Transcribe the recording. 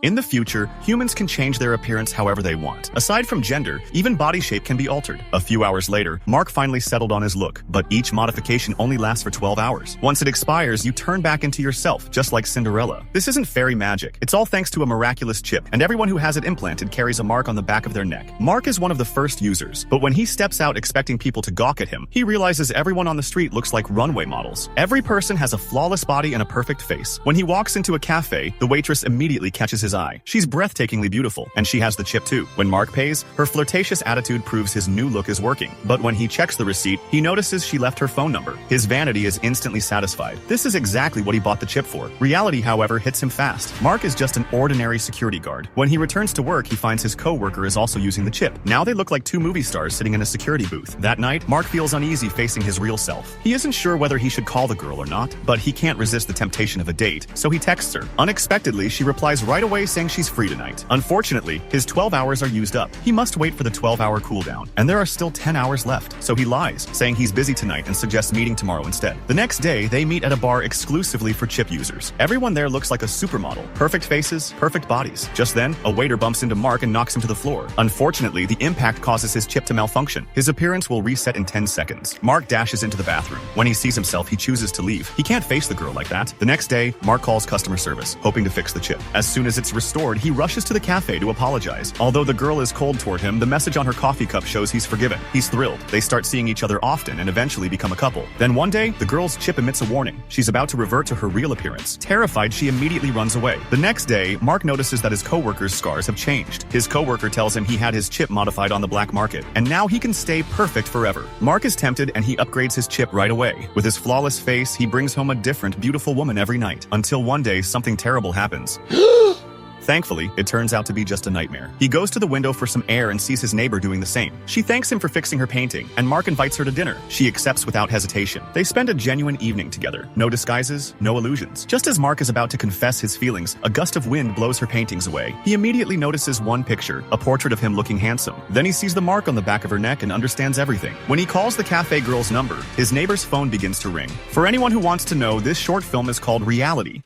In the future, humans can change their appearance however they want. Aside from gender, even body shape can be altered. A few hours later, Mark finally settled on his look, but each modification only lasts for 12 hours. Once it expires, you turn back into yourself, just like Cinderella. This isn't fairy magic. It's all thanks to a miraculous chip, and everyone who has it implanted carries a mark on the back of their neck. Mark is one of the first users, but when he steps out expecting people to gawk at him, he realizes everyone on the street looks like runway models. Every person has a flawless body and a perfect face. When he walks into a cafe, the waitress immediately catches his eye. She's breathtakingly beautiful, and she has the chip too. When Mark pays, her flirtatious attitude proves his new look is working. But when he checks the receipt, he notices she left her phone number. His vanity is instantly satisfied. This is exactly what he bought the chip for. Reality, however, hits him fast. Mark is just an ordinary security guard. When he returns to work, he finds his co-worker is also using the chip. Now they look like two movie stars sitting in a security booth. That night, Mark feels uneasy facing his real self. He isn't sure whether he should call the girl or not, but he can't resist the temptation of a date, so he texts her. Unexpectedly, she replies right away saying she's free tonight. Unfortunately, his 12 hours are used up. He must wait for the 12-hour cooldown, and there are still 10 hours left, so he lies, saying he's busy tonight and suggests meeting tomorrow instead. The next day, they meet at a bar exclusively for chip users. Everyone there looks like a supermodel. Perfect faces, perfect bodies. Just then, a waiter bumps into Mark and knocks him to the floor. Unfortunately, the impact causes his chip to malfunction. His appearance will reset in 10 seconds. Mark dashes into the bathroom. When he sees himself, he chooses to leave. He can't face the girl like that. The next day, Mark calls customer service, hoping to fix the chip. As soon as it's restored, he rushes to the cafe to apologize. Although the girl is cold toward him, the message on her coffee cup shows he's forgiven. He's thrilled. They start seeing each other often and eventually become a couple. Then one day, the girl's chip emits a warning. She's about to revert to her real appearance. Terrified, she immediately runs away. The next day, Mark notices that his co-worker's scars have changed. His co-worker tells him he had his chip modified on the black market, and now he can stay perfect forever. Mark is tempted and he upgrades his chip right away. With his flawless face, he brings home a different, beautiful woman every night, until one day something terrible happens. Thankfully, it turns out to be just a nightmare. He goes to the window for some air and sees his neighbor doing the same. She thanks him for fixing her painting, and Mark invites her to dinner. She accepts without hesitation. They spend a genuine evening together. No disguises, no illusions. Just as Mark is about to confess his feelings, a gust of wind blows her paintings away. He immediately notices one picture, a portrait of him looking handsome. Then he sees the mark on the back of her neck and understands everything. When he calls the cafe girl's number, his neighbor's phone begins to ring. For anyone who wants to know, this short film is called Reality.